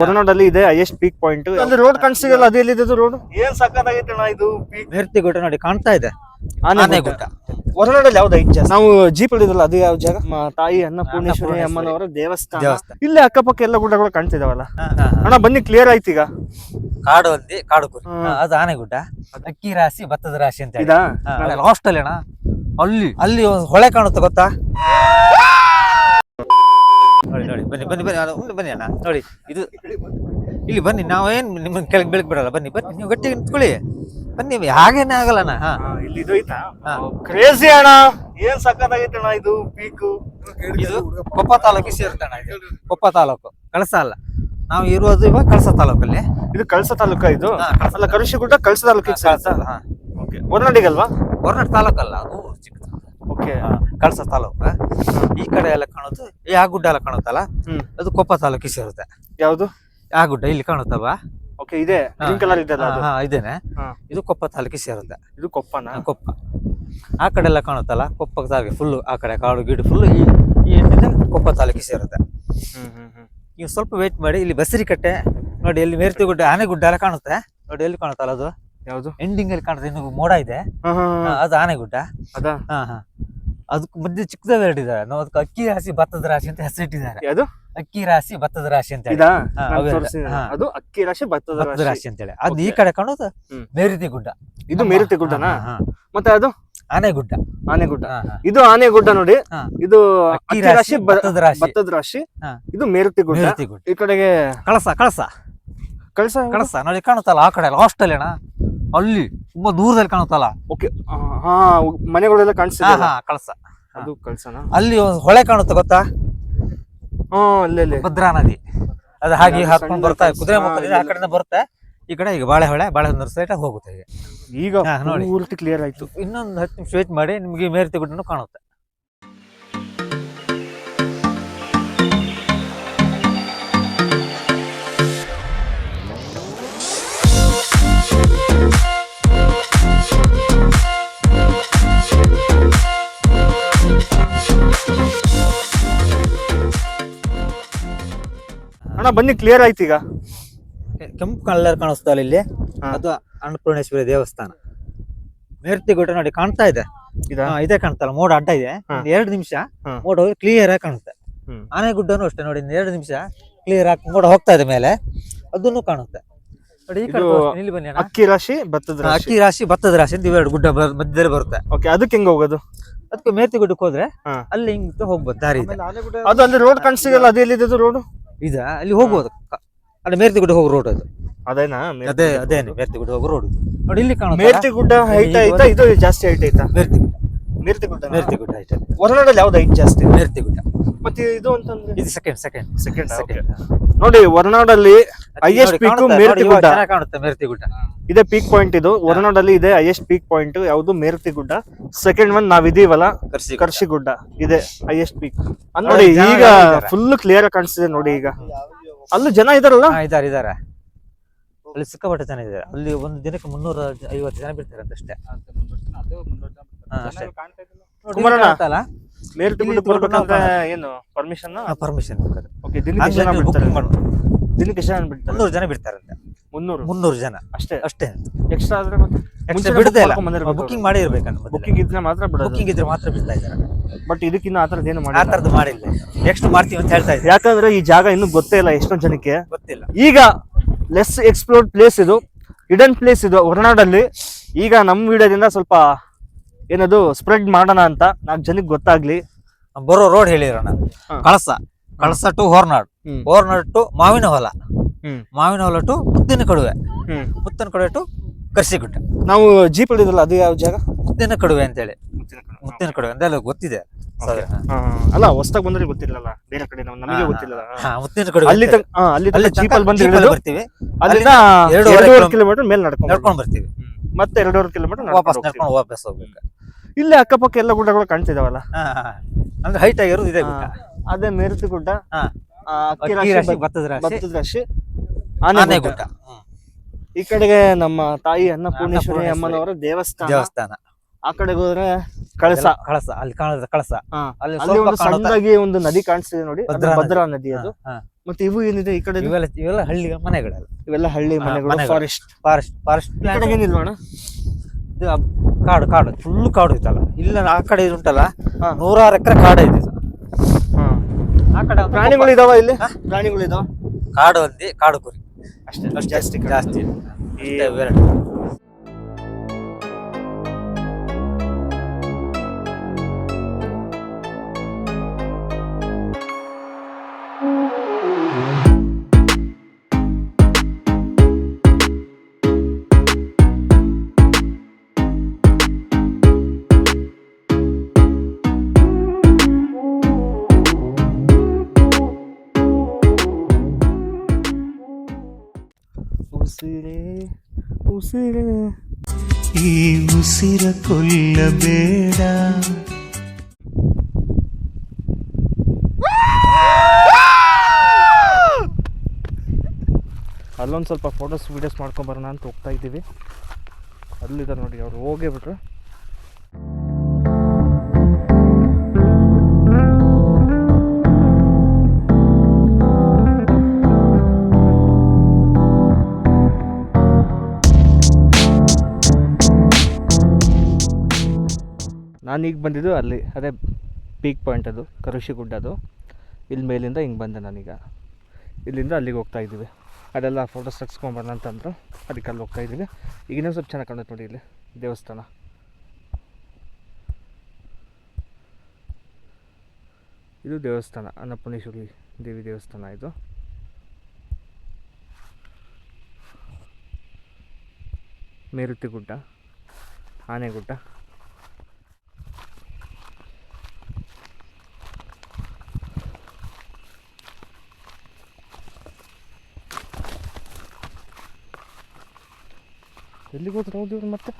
ಹೊರನಾಡಲ್ಲಿ ಇದೆ highest peak point. ಅಲ್ಲಿ road ಕಾಣಿಸ್ತಿದೆಯಲ್ಲ, ಅದು ಎಲ್ಲಿದೆ ರೋಡ್? ಏನ್ ಸಕ್ಕತ್ತಾಗೈತೆ ಅಣ್ಣ ಇದು ಪೀಕ್. ಮೇರ್ತಿಗುಡ್ಡ ನೋಡಿ ಕಾಣ್ತಾ ಇದೆ, ಆನೆಗುಡ್ಡ. ಹೊರನಾಡಲ್ಲಿ ಯಾವ್ದು ಐದು ಜಾಗ ನಾವು ಜೀಪ್ ಇಳಿದಿಲ್ಲ, ಅದು ಯಾವ ಜಾಗ? ತಾಯಿ ಅನ್ನಪೂರ್ಣೇಶ್ವರಿ ಅಮ್ಮನವರ ದೇವಸ್ಥಾನ. ಇಲ್ಲೇ ಅಕ್ಕಪಕ್ಕ ಎಲ್ಲ ಗುಡ್ಡಗಳು ಕಾಣ್ತಿದಾವಲ್ಲ ಅಣ್ಣ. ಬನ್ನಿ ಕ್ಲಿಯರ್ ಆಯ್ತು ಈಗ. ಕಾಡು ಒಂದಿ ಕಾಡು ಕುರಿ, ಅದು ಆನೆಗುಡ್ಡ. ಅಕ್ಕಿ ರಾಶಿ ಭತ್ತದ ರಾಶಿ ಅಂತ ಲಾಸ್ಟ್ ಅಲ್ಲಿ ಅಣ್ಣ. ಅಲ್ಲಿ ಒಂದು ಹೊಳೆ ಕಾಣುತ್ತೆ ಗೊತ್ತಾ? ನೋಡಿ ನೋಡಿ, ಬನ್ನಿ ಬನ್ನಿ ಬನ್ನಿ ಬನ್ನಿ ಅಣ್ಣ. ನೋಡಿ ಇದು ಇಲ್ಲಿ ಬನ್ನಿ, ನಾವೇನ್ ನಿಮ್ಮನ್ನ ಕೆಳಗೆ ಬೆಳಕ್ ಬಿಡಲ್ಲ. ಬನ್ನಿ ಬನ್ನಿ, ನೀವು ಗಟ್ಟಿಗೆ ನಿಂತ್ಕೊಳ್ಳಿ. ಬನ್ನಿ, ಹಾಗೇನೆ ಆಗಲ್ಲ ಅಣ್ಣ. ಇಲ್ಲಿ ಇದು ಐತಾ? ಕ್ರೇಜಿ ಅಣ್ಣ, ಏನ್ ಸಕ್ಕತ್ತಾಗೈತೆ ಅಣ್ಣ ಇದು ಪೀಕ್. ಇದು ಕೊಪ್ಪ ತಾಲೂಕಿಗೆ ಸೇರುತ್ತೆ ಅಣ್ಣ. ಇದು ಕೊಪ್ಪ ತಾಲೂಕು, ಕಳಸ ಅಲ್ಲ. ನಾವು ಇರೋದು ಇವಾಗ ಕಳಸ ತಾಲೂಕಲ್ಲಿ. ಇದು ಕಳಸ ತಾಲೂಕ ಇದು? ಅಲ್ಲ, ಕರುಷಿಗುಡ್ಡ ಕಳಸ ತಾಲೂಕಿಗೆ ಸೇರುತ್ತಾ? ಹೊರನಾಡಿಗಲ್ವಾ? ಹೊರನಾಡು ತಾಲೂಕಲ್ಲ, ಅದು ಚಿಕ್ಕ. ಓಕೆ, ಕಳಸ ತಾಲೂಕು. ಈ ಕಡೆ ಎಲ್ಲ ಕಾಣುತ್ತೆ, ಆ ಗುಡ್ಡ ಎಲ್ಲ ಕಾಣುತ್ತಲ್ಲ, ಅದು ಕೊಪ್ಪ ತಾಲೂಕಿಗೆ ಸೇರುತ್ತೆ. ಯಾವ್ದು? ಆ ಗುಡ್ಡ ಇಲ್ಲಿ ಕಾಣುತ್ತಲ್ವಾ? ಓಕೆ, ಇದೆ ಗ್ರೀನ್ ಕಲರ್ ಇದೆ. ಇದೇನೆ, ಇದು ಕೊಪ್ಪ ತಾಲೂಕಿಗೆ ಸೇರುತ್ತೆ. ಇದು ಕೊಪ್ಪನ? ಕೊಪ್ಪ. ಆ ಕಡೆ ಎಲ್ಲ ಕಾಣುತ್ತಲ್ಲ, ಕೊಪ್ಪ ತಾಲೂಕಿಗೆ ಫುಲ್. ಆ ಕಡೆ ಕಾಡು ಗಿಡ ಫುಲ್ ಈ ಎಣ್ಣಿಂದ ಕೊಪ್ಪ ತಾಲೂಕಿಗೆ ಸೇರುತ್ತೆ. ನೀವು ಸ್ವಲ್ಪ ವೇಟ್ ಮಾಡಿ. ಇಲ್ಲಿ ಬಸರಿ ಕಟ್ಟೆ ನೋಡಿ, ಎಲ್ಲಿ ಮೇರ್ತಿಗುಡ್ಡ ಆನೆಗುಡ್ಡ ಎಲ್ಲ ಕಾಣುತ್ತೆ ನೋಡಿ. ಎಲ್ಲಿ ಕಾಣುತ್ತಲ್ಲ ಅದು? ಯಾವ್ದು? ಎಂಡಿಂಗ್ ಅಲ್ಲಿ ಕಾಣುತ್ತೆ, ಇನ್ನು ಮೋಡ ಇದೆ, ಅದು ಆನೆಗುಡ್ಡ. ಅದಕ್ಕೆ ಮಧ್ಯೆ ಚಿಕ್ಕದಾಗಿ ಹೇಳಿದ್ದಾರೆ ನಾವು, ಅದಕ್ಕೆ ಅಕ್ಕಿ ರಾಶಿ ಭತ್ತದ ರಾಶಿ ಅಂತ ಹೆಸರಿಟ್ಟಿದ್ದಾರೆ. ಅದು ಅಕ್ಕಿ ರಾಶಿ ಭತ್ತದ ರಾಶಿ ಅಂತ ಹೇಳಿ. ಅದು ಅಕ್ಕಿ ರಾಶಿ ಭತ್ತದ ರಾಶಿ ಅಂತ ಹೇಳಿ. ಅದು ಈ ಕಡೆ ಕಾಣೋದು ಮೇರುತಿ ಗುಡ್ಡ. ಇದು ಮೇರುತಿ ಗುಡ್ಡನಾ? ಮತ್ತೆ ಅದು ಆನೆಗುಡ್ಡ. ಆನೆಗುಡ್ಡ, ಇದು ಆನೆಗುಡ್ಡ ನೋಡಿ. ಇದು ಅಕ್ಕಿ ರಾಶಿ ಭತ್ತದ ರಾಶಿ. ಇದು ಮೇರುತಿ ಗುಡ್ಡ. ಈ ಕಡೆಗೆ ಕಳಸ. ಕಳಸ ಕಳಸ ಕಳಸ ನೋಡಿ ಕಾಣುತ್ತಲ್ಲ, ಆ ಕಡೆ ಲಾಸ್ಟ್ ಅಲ್ಲಿ ಅಣ್ಣ. ಅಲ್ಲಿ ತುಂಬಾ ದೂರದಲ್ಲಿ ಕಾಣುತ್ತಲ್ಲ. ಓಕೆ, ಹಾ, ಮನೆಗಳೆಲ್ಲ ಕಾಣಿಸ್ತಿದೆ. ಕಳಸ, ಅದು ಕಳಸನ? ಅಲ್ಲಿ ಒಂದು ಹೊಳೆ ಕಾಣುತ್ತೆ ಗೊತ್ತಾ? ಅಲ್ಲೇ ಭದ್ರಾ ನದಿ. ಅದು ಹಾಗೆ ಹಾಕೊಂಡು ಬರ್ತಾ ಕುದುರೆ ಮುಖದಿಂದ ಆ ಕಡೆಯಿಂದ ಬರುತ್ತೆ. ಈ ಕಡೆ ಈಗ ಬಾಳೆಹೊಳೆ ಸೈಡ್ ಹೋಗುತ್ತೆ. ಈಗ ನೋಡಿ ಪೂರ್ತಿ ಕ್ಲಿಯರ್ ಆಯ್ತು. ಇನ್ನೊಂದು 10 ನಿಮಿಷ ವೇಟ್ ಮಾಡಿ, ನಿಮ್ಗೆ ಮೇರ್ತಿ ಗುಡ್ಡನು ಕಾಣುತ್ತೆ. ಅಣ್ಣ ಬನ್ನಿ ಕ್ಲಿಯರ್ ಆಯ್ತು ಈಗ. ಕೆಂಪು ಕಲರ್ ಕಾಣಿಸ್ತಲ್ಲ ಇಲ್ಲಿ, ಅದು ಅನ್ನಪೂರ್ಣೇಶ್ವರಿ ದೇವಸ್ಥಾನ. ಮೇರ್ತಿ ಗುಡ್ಡ ನೋಡಿ ಕಾಣ್ತಾ ಇದೆ, ಇದೇ ಕಾಣ್ತಲ್ಲ, ಮೋಡ ಅಡ್ಡ ಇದೆ. 2 ನಿಮಿಷ ಮೋಡ ಹೋಗಿ ಕ್ಲಿಯರ್ ಆಗಿ ಕಾಣುತ್ತೆ. ಆನೆಗುಡ್ಡನು ಅಷ್ಟೇ ನೋಡಿ, 2 ನಿಮಿಷ ಕ್ಲಿಯರ್ ಆಗಿ ಮೋಡ ಹೋಗ್ತಾ ಇದೆ ಮೇಲೆ, ಅದನ್ನು ಕಾಣುತ್ತೆ ನೋಡಿ. ಈ ಕಡೆ ಇಲ್ಲಿ ಬನ್ನಿ. ಅಕ್ಕಿ ರಾಶಿ ಭತ್ತದ ರಾಶಿ. ಅಕ್ಕಿ ರಾಶಿ ಭತ್ತದ ರಾಶಿ ಅಂತ ಇವೆರಡು ಗುಡ್ಡ ಮಧ್ಯದಲ್ಲಿ ಬರುತ್ತೆ. ಓಕೆ, ಅದಕ್ಕೆ ಹೆಂಗ್ ಹೋಗೋದು? ಅದಕ್ಕೆ ಮೇರ್ತಿ ಗುಡ್ಡಕ್ಕೆ ಹೋದ್ರೆ ಅಲ್ಲಿ ಹಿಂಗ್ ಹೋಗ್ಬೋದು, ದಾರಿ ಇದೆ. ಅದು ಅಲ್ಲಿ ರೋಡ್ ಕಾಣಿಸ್ತಿದೆಯಲ್ಲ, ಅದು ಎಲ್ಲಿದೆ ರೋಡ್? ಇದ ಅಲ್ಲಿ ಹೋಗ್ಬೋದು, ಅಲ್ಲಿ ಮೇರ್ತಿ ಗುಡ್ಡ ಹೋಗೋ ರೋಡ್ ಅದು. ಅದೇನಾ? ಅದೇನೆ ಮೇರ್ತಿ ಗುಡ್ಡ ಹೋಗೋ ರೋಡ್ ನೋಡಿ. ಇಲ್ಲಿ ಕಾಣುತ್ತೆ ಮೇರ್ತಿ ಗುಡ್ಡ ಹೈಟ್ ಐತಾ? ಇದು ಜಾಸ್ತಿ ಹೈಟ್ ಐತಾ? ಮೇರ್ತಿ ಗುಡ್ಡ ಹೈಟ್. ಹೊರನಾಡಲ್ಲಿ ಯಾವ್ದು ಹೈಟ್ ಜಾಸ್ತಿ? ಮೇರ್ತಿ ಗುಡ್ಡ. ಮತ್ತೆ ಇದು ಅಂತಂದ್ರೆ ಇದು ಸೆಕೆಂಡ್ ನೋಡಿ. ಹೊರನಾಡಲ್ಲಿ ಹೈಯೆಸ್ಟ್ ಪೀಕ್ ಮೇರ್ತಿ ಗುಡ್ಡ ಕಾಣುತ್ತೆ. ಮೇರ್ತಿ ಗುಡ್ಡ ಇದೆ ಪೀಕ್ ಪಾಯಿಂಟ್. ಇದು ಹೊರನಾಡಲ್ಲಿ ಇದೆ ಹೈಯೆಸ್ಟ್ ಪೀಕ್ ಪಾಯಿಂಟ್. ಯಾವ್ದು? ಮೇರ್ತಿ ಗುಡ್ಡ. ಸೆಕೆಂಡ್ ಒನ್ ನಾವಿದೀವಲ್ಲ, ಕರ್ಷಿಗುಡ್ಡ ಇದೆ ಹೈಯೆಸ್ಟ್ ಪೀಕ್. ನೋಡಿ ಈಗ ಫುಲ್ ಕ್ಲಿಯರ್ ಆಗಿ ಕಾಣಿಸ್ತಿದೆ ನೋಡಿ. ಈಗ ಅಲ್ಲೂ ಜನ ಇದಾರಲ್ಲ? ಇದಾರೆ. ಅಲ್ಲಿ ಸಿಕ್ಕಾಪಟ್ಟೆ ಜನ ಇದ್ದಾರೆ. ಅಲ್ಲಿ ಒಂದು ದಿನಕ್ಕೆ 350 ಜನ ಬಿಡ್ತಾರೆ ಅಷ್ಟೇ. ಮೇರ್ತಿ ಗುಡ್ಡ ಬರ್ಬೇಕಂದ್ರೆ ಏನು ಪರ್ಮಿಷನ್? ಪರ್ಮಿಷನ್ ಓಕೆ, ದಿನಕ್ಕೆ ಎಷ್ಟು ಜನ ಬಿಡ್ತಾರೆ? 300 ಜನ ಬಿಡ್ತಾರಂತೆ. 300 ಜನ ಅಷ್ಟೇ. ಎಕ್ಸ್ಟ್ರಾ ಆದ್ರೆ ಬಿಡದೇ ಇಲ್ಲ, ಬುಕಿಂಗ್ ಮಾಡಿ ಇರ್ಬೇಕಂತ. ಬುಕಿಂಗ್ ಇದ್ರೆ ಮಾತ್ರ ಬಿಡ್ತಾ ಇದ್ದಾರೆ. ಬಟ್ ಇದಕ್ಕಿನ್ನ ಆತರದ್ದು ಏನು ಮಾಡಿಲ್ಲ. ನೆಕ್ಸ್ಟ್ ಮಾಡ್ತೀವಿ ಅಂತ ಹೇಳ್ತಾ ಇದ್ದಾರೆ. ಯಾಕಂದ್ರೆ ಈ ಜಾಗ ಇನ್ನೂ ಗೊತ್ತೇ ಇಲ್ಲ ಎಷ್ಟೊಂದು ಜನಕ್ಕೆ. ಗೊತ್ತಿಲ್ಲ. ಈಗ ಲೆಸ್ ಎಕ್ಸ್ಪ್ಲೋರ್ಡ್ ಪ್ಲೇಸ್ ಇದು, ಹಿಡನ್ ಪ್ಲೇಸ್ ಇದು ಹೊರನಾಡಲ್ಲಿ. ಈಗ ನಮ್ಮ ವಿಡಿಯೋದಿಂದ ಸ್ವಲ್ಪ ಏನದು ಸ್ಪ್ರೆಡ್ ಮಾಡೋಣ ಅಂತ 4 ಜನಕ್ಕೆ ಗೊತ್ತಾಗ್ಲಿ. ಬರೋ ರೋಡ್ ಹೇಳಿರೋಣ. ಕಳಸ ಟು ಹೊರನಾಡು ಟು ಮಾವಿನ ಹೊಲ ಟು ಮುತ್ತಿನ ಕಡುವೆ ಟು ಕರ್ಸಿಗುಡ್ಡ. ನಾವು ಜೀಪ್ ಇಳಿದಿಲ್ಲ, ಅದು ಯಾವ ಜಾಗ? ಮುತ್ತಿನ ಕಡುವೆ ಅಂತೇಳಿ. ಮುತ್ತಿನ ಕಡುವೆ ಅಂತ ಗೊತ್ತಿದೆ. ಅಲ್ಲ, ಹೊಸದಾಗಿ ಬಂದ್ರೆ ಗೊತ್ತಿಲ್ಲಲ್ಲ, ಬೇರೆ ಕಡೆ ನಮಗೆ ಗೊತ್ತಿಲ್ಲ. ಮುತ್ತಿನ ಕಡುವೆ ಅಲ್ಲಿ ಜೀಪ್ ಅಲ್ಲಿ ಬಂದು ಬರ್ತೀವಿ. ಅಲ್ಲಿಂದ 2.5 ಕಿಲೋಮೀಟರ್ ಮೇಲೆ ನಡ್ಕೊಂಡು ಬರ್ತೀವಿ. ಮತ್ತೆ 2.5 ಕಿಲೋಮೀಟರ್ ವಾಪಸ್ ಹೋಗ್ಬೇಕು. ಇಲ್ಲೇ ಅಕ್ಕಪಕ್ಕ ಎಲ್ಲ ಗುಡ್ಡಗಳು ಕಾಣ್ತಿದಾವಲ್ಲ, ಅಂದ್ರೆ ಹೈಟ್ ಆಗಿರೋದು ಇದೆ ಗುಡ್ಡ. ಅದೇ ಮೇರುತಿ ಗುಡ್ಡ, ಅಕ್ಕಿ ರಾಶಿ ಭತ್ತದ ರಾಶಿ, ಆನೆಗುಡ್ಡ. ಈ ಕಡೆಗೆ ನಮ್ಮ ತಾಯಿ ಅನ್ನಪೂರ್ಣೇಶ್ವರಿ ಅಮ್ಮನವರ ದೇವಸ್ಥಾನ. ಆ ಕಡೆಗೆ ಹೋದ್ರೆ ಕಳಸ. ಅಲ್ಲಿ ಕಾಣುತ್ತೆ ಕಳಸ. ಅಲ್ಲಿ ಸಣ್ಣದಾಗಿ ಒಂದು ನದಿ ಕಾಣಿಸ್ತಿದೆ ನೋಡಿ, ಭದ್ರಾ ನದಿ. ಅದು ಮತ್ತೆ ಇವು ಏನಿದೆ ಈ ಕಡೆ ಇವೆಲ್ಲ ಹಳ್ಳಿ ಮನೆಗಳೆಲ್ಲ. ಇವೆಲ್ಲ ಹಳ್ಳಿ ಮನೆಗಳು, ಮನೆಗಳು. ಫಾರೆಸ್ಟ್. ಫಾರೆಸ್ಟ್ ಈ ಕಡೆ ಏನಿಲ್ವಾ ಅಣ್ಣ? ಇದು ಕಾಡು ಫುಲ್ ಕಾಡು ಇತ್ತಲ್ಲ. ಇಲ್ಲ ಆ ಕಡೆ ಇದು ಉಂಟಲ್ಲ, ಹಾ. 100 ಎಕರೆ ಕಾಡು ಇದೆ. ಆ ಕಡೆ ಒಂದು ಪ್ರಾಣಿಗಳು ಇದಾವ ಇಲ್ಲಿ? ಪ್ರಾಣಿಗಳು ಇದಾವ? ಕಾಡು ಒಂದೇ, ಕಾಡು ಕುರಿ ಅಷ್ಟೇ ಜಾಸ್ತಿ ಜಾಸ್ತಿ. ಅಷ್ಟೇ ವೆರೈಟಿ. ಉಸಿರೇ ಉಸಿರೇ ಈ ಉಸಿರ ಕೊಲ್ಲಬೇಡ. ಅಲ್ಲೊಂದು ಸ್ವಲ್ಪ ಫೋಟೋಸ್ ವೀಡಿಯೋಸ್ ಮಾಡ್ಕೊಂಬರೋಣ ಅಂತ ಹೋಗ್ತಾ ಇದ್ದೀವಿ. ಅಲ್ಲಿದ್ದಾರೆ ನೋಡಿ, ಅವ್ರು ಹೋಗೇ ಬಿಟ್ರು. ನಾನೀಗ ಬಂದಿದ್ದು ಅಲ್ಲಿ, ಅದೇ ಪೀಕ್ ಪಾಯಿಂಟ್, ಅದು ಕರುಷಿ ಗುಡ್ಡ. ಅದು ಇಲ್ಲಿ ಮೇಲಿಂದ ಹಿಂಗೆ ಬಂದೆ ನಾನೀಗ. ಇಲ್ಲಿಂದ ಅಲ್ಲಿಗೆ ಹೋಗ್ತಾ ಇದ್ದೀವಿ. ಅದೆಲ್ಲ ಫೋಟೋಸ್ ತೆಗ್ಸ್ಕೊಂಬರೋಣ ಅಂತಂದರು, ಅದಕ್ಕೆ ಅಲ್ಲಿ ಹೋಗ್ತಾ ಇದ್ದೀವಿ. ಈಗ ಇನ್ನೊಂದು ಸ್ವಲ್ಪ ಚೆನ್ನಾಗಿ ಕಾಣುತ್ತೆ ನೋಡಿ ಇಲ್ಲಿ ದೇವಸ್ಥಾನ. ಇದು ದೇವಸ್ಥಾನ, ಅನ್ನಪೂರ್ಣೇಶ್ವರಿ ದೇವಿ ದೇವಸ್ಥಾನ ಇದು. ಮೇರುತಿ ಗುಡ್ಡ, ಆನೆಗುಡ್ಡ. ಎಲ್ಲಿಗೆ ಹೋದ್ರು ನೋಡಿ ಇವ್ರು ಮತ್ತೆ?